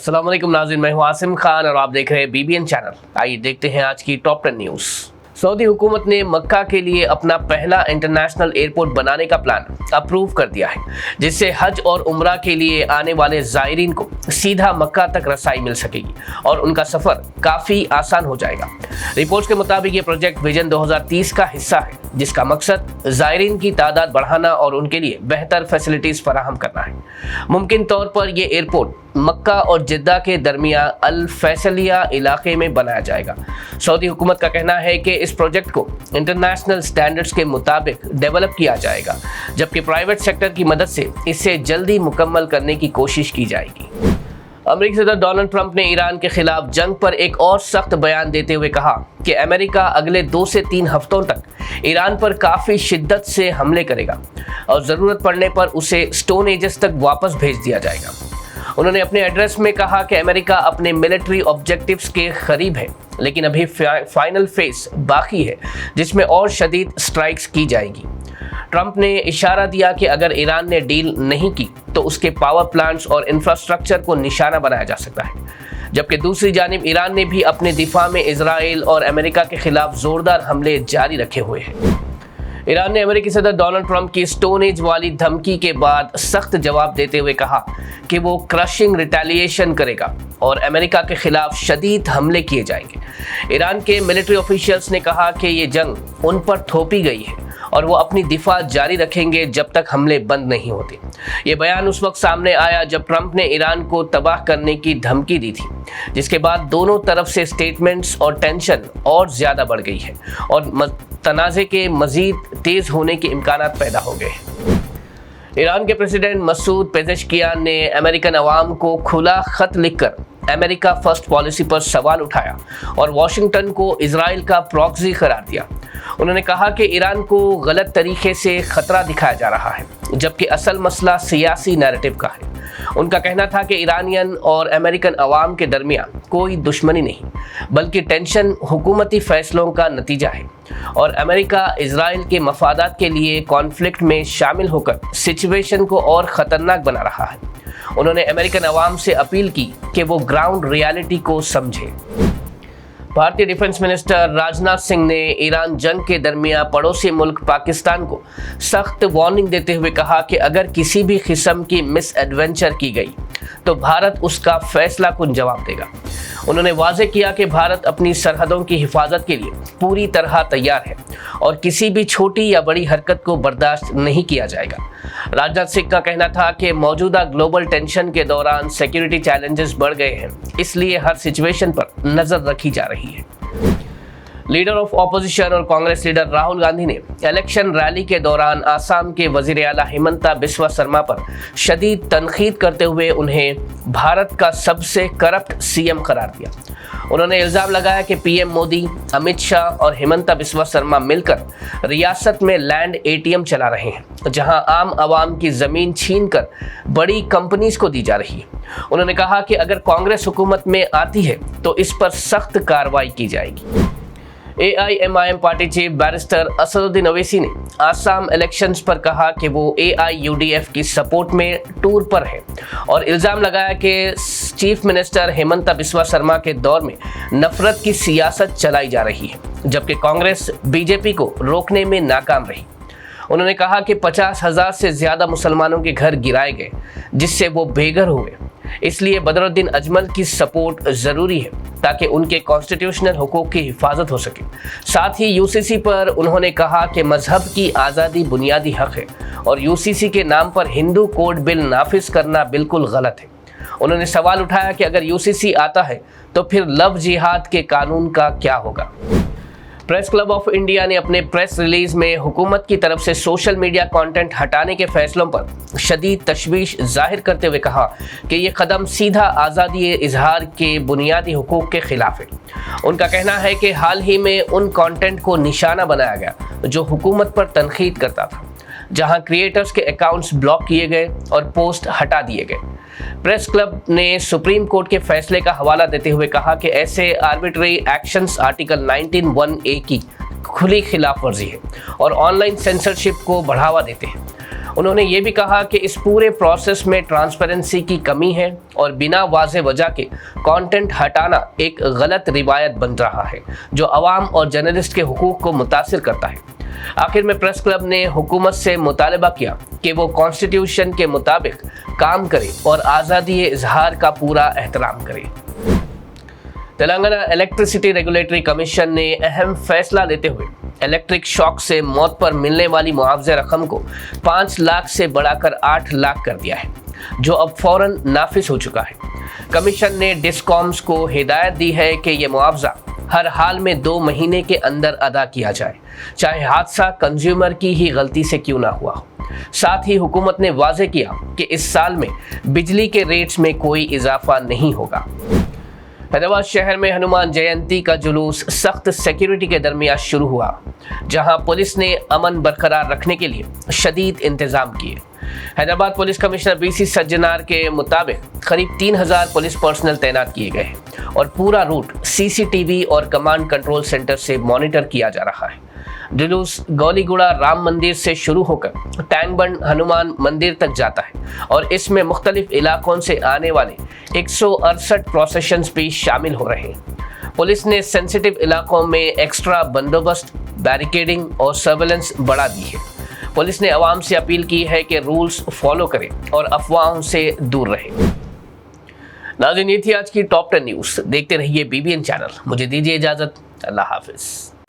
अस्सलाम वालेकुम नाज़रीन, मैं हूं आसिम खान और आप देख रहे हैं BBN चैनल। आइए देखते हैं आज की टॉप 10 न्यूज़। सऊदी हुकूमत ने मक्का के लिए अपना पहला इंटरनेशनल एयरपोर्ट बनाने का प्लान अप्रूव कर दिया है, जिससे हज और उम्रा के लिए आने वाले ज़ायरीन को सीधा मक्का तक रसाई मिल सकेगी और उनका सफ़र काफ़ी आसान हो जाएगा। रिपोर्ट्स के मुताबिक ये प्रोजेक्ट विजन 2030 का हिस्सा है, जिसका मकसद ज़ायरीन की तादाद बढ़ाना और उनके लिए बेहतर फैसिलिटीज़ फराहम करना है। मुमकिन तौर पर यह एयरपोर्ट मक्का और जिद्दा के दरमियान अल फैसलिया इलाके में बनाया जाएगा। सऊदी हुकूमत का कहना है कि इस प्रोजेक्ट को इंटरनेशनल स्टैंडर्ड्स के मुताबिक डेवलप किया जाएगा, जबकि प्राइवेट सेक्टर की मदद से इसे जल्दी मुकम्मल करने की कोशिश की जाएगी। अमेरिकी सदर डोनाल्ड ट्रंप ने ईरान के खिलाफ जंग पर एक और सख्त बयान देते हुए कहा कि अमेरिका अगले 2 से 3 हफ्तों तक ईरान पर काफ़ी शिद्दत से हमले करेगा और ज़रूरत पड़ने पर उसे स्टोन एजेस तक वापस भेज दिया जाएगा। उन्होंने अपने एड्रेस में कहा कि अमेरिका अपने मिलिट्री ऑब्जेक्टिव्स के करीब है, लेकिन अभी फाइनल फेज बाकी है जिसमें और शदीद स्ट्राइक्स की जाएगी। ट्रंप ने इशारा दिया कि अगर ईरान ने डील नहीं की तो उसके पावर प्लांट्स और इंफ्रास्ट्रक्चर को निशाना बनाया जा सकता है, जबकि दूसरी जानिब ईरान ने भी अपने दिफा में इजराइल और अमेरिका के खिलाफ जोरदार हमले जारी रखे हुए हैं। ईरान ने अमेरिकी सदर डोनाल्ड ट्रंप की स्टोन एज वाली धमकी के बाद सख्त जवाब देते हुए कहा कि वो क्रशिंग रिटेलिएशन करेगा और अमेरिका के खिलाफ शदीद हमले किए जाएंगे। ईरान के मिलिट्री ऑफिशियल्स ने कहा कि ये जंग उन पर थोपी गई है और वो अपनी दिफा जारी रखेंगे जब तक हमले बंद नहीं होते। ये बयान उस वक्त सामने आया जब ट्रंप ने ईरान को तबाह करने की धमकी दी थी, जिसके बाद दोनों तरफ से स्टेटमेंट्स और टेंशन और ज़्यादा बढ़ गई है और तनाज़े के मज़ीद तेज़ होने के इम्कानात पैदा हो गए। ईरान के प्रेसिडेंट मसूद पेज़ेश्कियान ने अमेरिकन अवाम को खुला ख़त लिखकर अमेरिका फर्स्ट पॉलिसी पर सवाल उठाया और वाशिंगटन को इजराइल का प्रॉक्सी करार दिया। उन्होंने कहा कि ईरान को गलत तरीके से खतरा दिखाया जा रहा है, जबकि असल मसला सियासी नैरेटिव का है। उनका कहना था कि ईरानियन और अमेरिकन अवाम के दरमियान कोई दुश्मनी नहीं, बल्कि टेंशन हुकूमती फैसलों का नतीजा है और अमेरिका इजराइल के मफादात के लिए कॉन्फ्लिक्ट में शामिल होकर सिचुएशन को और ख़तरनाक बना रहा है। उन्होंने अमेरिकन अवाम से अपील की कि वो ग्राउंड रियलिटी को समझे। भारतीय डिफेंस मिनिस्टर राजनाथ सिंह ने ईरान जंग के दरमियान पड़ोसी मुल्क पाकिस्तान को सख्त वार्निंग देते हुए कहा कि अगर किसी भी किस्म की मिस एडवेंचर की गई तो भारत उसका फैसला कुन जवाब देगा। उन्होंने वाज़े किया कि भारत अपनी सरहदों की हिफाजत के लिए पूरी तरह तैयार है और किसी भी छोटी या बड़ी हरकत को बर्दाश्त नहीं किया जाएगा। राजनाथ सिंह का कहना था कि मौजूदा ग्लोबल टेंशन के दौरान सिक्योरिटी चैलेंजेस बढ़ गए हैं, इसलिए हर सिचुएशन पर नज़र रखी जा रही है। लीडर ऑफ ऑपोजिशन और कांग्रेस लीडर राहुल गांधी ने इलेक्शन रैली के दौरान आसाम के वजीर आला हिमंता बिस्वा शर्मा पर शदीद तनकीद करते हुए उन्हें भारत का सबसे करप्ट सीएम करार दिया। उन्होंने इल्ज़ाम लगाया कि पीएम मोदी, अमित शाह और हिमंता बिस्वा शर्मा मिलकर रियासत में लैंड एटीएम चला रहे हैं, जहां आम आवाम की ज़मीन छीन कर बड़ी कंपनीज को दी जा रही है। उन्होंने कहा कि अगर कांग्रेस हुकूमत में आती है तो इस पर सख्त कार्रवाई की जाएगी। AIMIM party chief barrister Asaduddin Owaisi ने आसाम इलेक्शंस पर कहा कि वो AIUDF की सपोर्ट में टूर पर है और इल्ज़ाम लगाया कि चीफ मिनिस्टर हिमंता बिस्वा शर्मा के दौर में नफरत की सियासत चलाई जा रही है, जबकि कांग्रेस बीजेपी को रोकने में नाकाम रही। उन्होंने कहा कि 50,000 से ज़्यादा मुसलमानों के घर गिराए गए, जिससे वो बेघर हुए। इसलिए बदरुद्दीन अजमल की सपोर्ट ज़रूरी है ताकि उनके कॉन्स्टिट्यूशनल हुकूक की हिफाजत हो सके। साथ ही UCC पर उन्होंने कहा कि मजहब की आज़ादी बुनियादी हक है और UCC के नाम पर हिंदू कोड बिल नाफिज करना बिल्कुल गलत है। उन्होंने सवाल उठाया कि अगर UCC आता है तो फिर लव जिहाद के कानून का क्या होगा। प्रेस क्लब ऑफ इंडिया ने अपने प्रेस रिलीज में हुकूमत की तरफ से सोशल मीडिया कंटेंट हटाने के फैसलों पर शदीद तशवीश जाहिर करते हुए कहा कि ये कदम सीधा आज़ादी इजहार के बुनियादी हुकूक के खिलाफ है। उनका कहना है कि हाल ही में उन कंटेंट को निशाना बनाया गया जो हुकूमत पर तनकीद करता था, जहां क्रिएटर्स के अकाउंट्स ब्लॉक किए गए और पोस्ट हटा दिए गए। प्रेस क्लब ने सुप्रीम कोर्ट के फैसले का हवाला देते हुए कहा कि ऐसे आर्बिट्री एक्शंस आर्टिकल 19(1) की खुली खिलाफ वर्जी है और ऑनलाइन सेंसरशिप को बढ़ावा देते हैं। انہوں نے یہ بھی کہا کہ اس پورے پروسیس میں ٹرانسپیرنسی کی کمی ہے اور بنا واضح وجہ کے کانٹینٹ ہٹانا ایک غلط روایت بن رہا ہے جو عوام اور جرنلسٹ کے حقوق کو متاثر کرتا ہے۔ آخر میں پریس کلب نے حکومت سے مطالبہ کیا کہ وہ کانسٹیٹیوشن کے مطابق کام کرے اور آزادی اظہار کا پورا احترام کرے۔ تلنگانہ الیکٹریسٹی ریگولیٹری کمیشن نے اہم فیصلہ لیتے ہوئے الیکٹرک شاک سے موت پر ملنے والی معاوضہ رقم کو 5 لاکھ سے بڑھا کر 8 لاکھ کر دیا ہے، جو اب فوراً نافذ ہو چکا ہے۔ کمیشن نے ڈسکامز کو ہدایت دی ہے کہ یہ معاوضہ ہر حال میں 2 مہینے کے اندر ادا کیا جائے، چاہے حادثہ کنزیومر کی ہی غلطی سے کیوں نہ ہوا ہو۔ ساتھ ہی حکومت نے واضح کیا کہ اس سال میں بجلی کے ریٹس میں کوئی اضافہ نہیں ہوگا۔ حیدرآباد شہر میں ہنومان جینتی کا جلوس سخت سیکیورٹی کے درمیان شروع ہوا، جہاں پولیس نے امن برقرار رکھنے کے لیے شدید انتظام کیے۔ Hyderabad police commissioner B C Sajjanar کے مطابق قریب 3000 پولیس پرسنل تعینات کیے گئے ہیں اور پورا روٹ CCTV اور کمانڈ کنٹرول سینٹر سے مانیٹر کیا جا رہا ہے۔ جلوس گولی گوڑا رام مندر سے شروع ہو کر ٹینک بنڈ ہنومان مندر تک جاتا ہے اور اس میں مختلف علاقوں سے آنے والے 168 پروسیشنز بھی شامل ہو رہے ہیں۔ پولیس نے سینسٹیو علاقوں میں ایکسٹرا بندوبست، بیریکیڈنگ اور سرویلنس بڑھا دی ہے۔ پولیس نے عوام سے اپیل کی ہے کہ رولز فالو کریں اور افواہوں سے دور رہیں۔ ناظرین، یہ تھی آج کی ٹاپ 10 نیوز۔ دیکھتے رہیے BBN چینل۔ مجھے دیجیے اجازت۔ اللہ حافظ۔